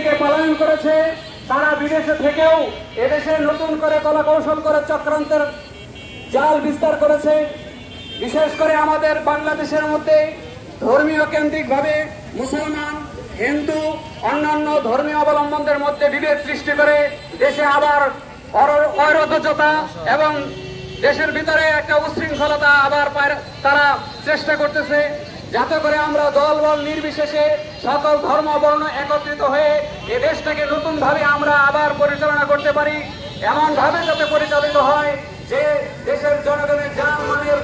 থেকে পলায়ন করেছে, তারা বিদেশে থেকেও এদেশে নতুন করে কলাকৌশল করে চক্রান্তের জাল বিস্তার করেছে। বিশেষ করে আমাদের বাংলাদেশের মধ্যে ধর্মীয় কেন্দ্রিকভাবে মুসলমান, হিন্দু, অন্যান্য ধর্মীয় অবলম্বনদের মধ্যে বিভেদ সৃষ্টি করে দেশে আবার অরাজকতা এবং দেশের ভিতরে একটা উশৃঙ্খলতা আবার তারা চেষ্টা করতেছে, যাতে করে আমরা দল বল নির্বিশেষে সকল ধর্ম বর্ণ একত্রিত হয়ে এ দেশটাকে নতুন ভাবে আমরা আবার পরিচালনা করতে পারি, এমন ভাবে যাতে পরিচালিত হয় যে দেশের জনগণের জান-মালের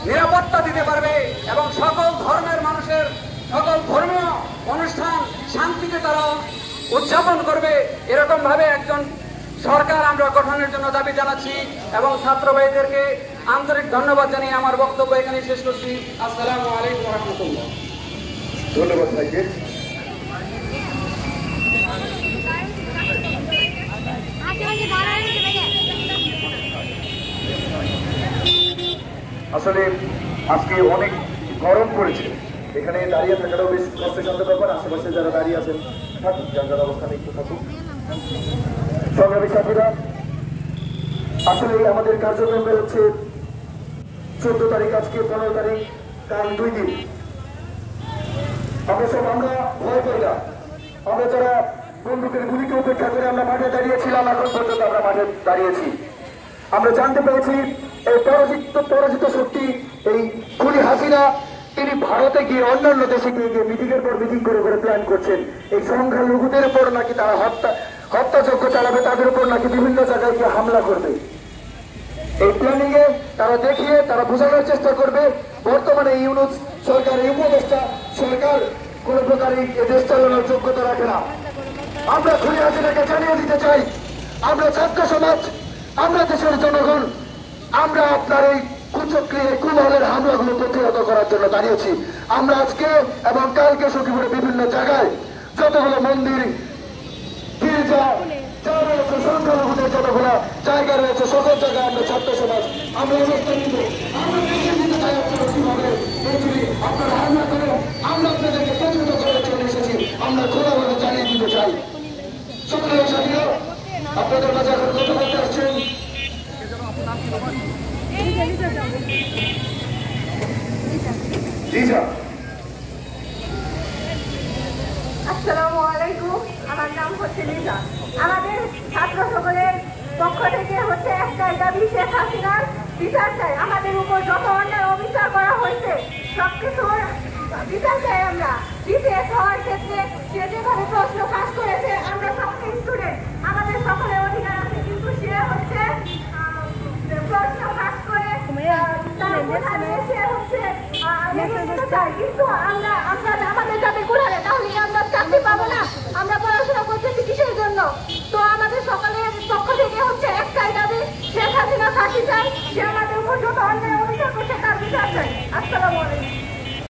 নিরাপত্তা দিতে পারবে এবং সকল ধর্মের মানুষের সকল ধর্মীয় অনুষ্ঠান শান্তিতে তারা উদযাপন করবে। এরকম ভাবে একজন সরকার আমরা গঠনের জন্য দাবি জানাচ্ছি এবং ছাত্র ভাইদেরকে আন্তরিক ধন্যবাদ জানিয়ে আমার বক্তব্য এখানে শেষ করছি। আসসালামু আলাইকুম ওয়া রাহমাতুল্লাহ। ধন্যবাদ ভাইকে। আসলে আজকে অনেক গরম পড়েছে, এখানে দাঁড়িয়ে থাকাটাও বেশ কষ্টসাধ্য ব্যাপার। আশেপাশে যারা দাঁড়িয়ে আছেন থাকুন, যার অবস্থানে একটু থাকুন। সংগ্রামী সাথীরা, আসলে আমাদের কার্যক্রম হচ্ছে 14 তারিখ, আজকে 15 তারিখ, কাল 2 দিন। আমরা ভয় পাই না। আমরা যারা বন্দুকের গুলিকে উপেক্ষা করে আমরা মাঠে দাঁড়িয়েছিলাম, এখন পর্যন্ত আমরা মাঠে দাঁড়িয়েছি। আমরা জানতে পেরেছি এই পরাজিত শক্তি, এই খুনি হাসিনা, তিনি ভারতে গিয়ে অন্যান্য দেশে গিয়ে মিটিং এর পর মিটিং করে করে প্ল্যান করছেন এই সংখ্যালঘুদের উপর নাকি তারা হত্যাযজ্ঞ চালাবে, তাদের উপর নাকি বিভিন্ন জায়গায় গিয়ে হামলা করবে। এই প্ল্যানিং এ তারা দেখিয়ে তারা বোঝানোর চেষ্টা করবে বর্তমানে ইউনূস সরকার, এই উপদেষ্টা সরকার কোন প্রকারই দেশ চালানোর যোগ্যতা রাখে না। আমরা খুনি হাসিনাকে জানিয়ে দিতে চাই, আমরা ছাত্র সমাজ, আমরা দেশের জনগণ, আমরা আপনার এই কুচক্রিয়া কুমহলের হামলাগুলো প্রতিহত করার জন্য দাঁড়িয়েছি। আমরা আজকে এবং কালকে সখীপুরে বিভিন্ন জায়গায় যতগুলো মন্দির, গির্জা যা রয়েছে, সংখ্যালঘুদের যতগুলো জায়গা রয়েছে, সকল জায়গায় আমরা ছাত্র সমাজ আমরা অবস্থান নিব। আমরা দেখিয়ে দিতে চাই আপনারা কিভাবে আপনারা হামলা করে আমরা আপনাদেরকে প্রতিহত করার জন্য এসেছি, আমরা খোলাভাবে জানিয়ে দিতে চাই। সকলের সাথীরা, আপনাদের মাঝে এখন কথা বলতে আসছেন আসসালামু আলাইকুম, আমার নাম হচ্ছে লিজা। আমাদের ছাত্র সকলের পক্ষ থেকে হচ্ছে একটাই দাবি, শেখ হাসিনার বিচার চাই। আমাদের উপর যত অন্যায় অবিচার করা হয়েছে সবকিছুর বিচার চাই আমরা। বিপিএস হওয়ার ক্ষেত্রে সে যেভাবে প্রশ্ন ফাঁস করেছে, আমরা সকলে স্টুডেন্ট, আমাদের সকলের অধিকার আছে, কিন্তু সে হচ্ছে প্রশ্ন ফাঁস করে তার বোঝা নিয়ে সে হচ্ছে চাই, কিন্তু আমরা আমাদের যাতে কুড়ালে তাহলে আমরা চাকরি পাবো না। আমরা পড়াশোনা করতেছি কিসের জন্য? তো আমাদের সকলের পক্ষ থেকে হচ্ছে একটাই দাবি, শেখ হাসিনা ফাঁসি চাই, সে আমাদের উপর যত অন্যায় অভিযোগ করছে তার বিচার চাই। আসসালামু আলাইকুম।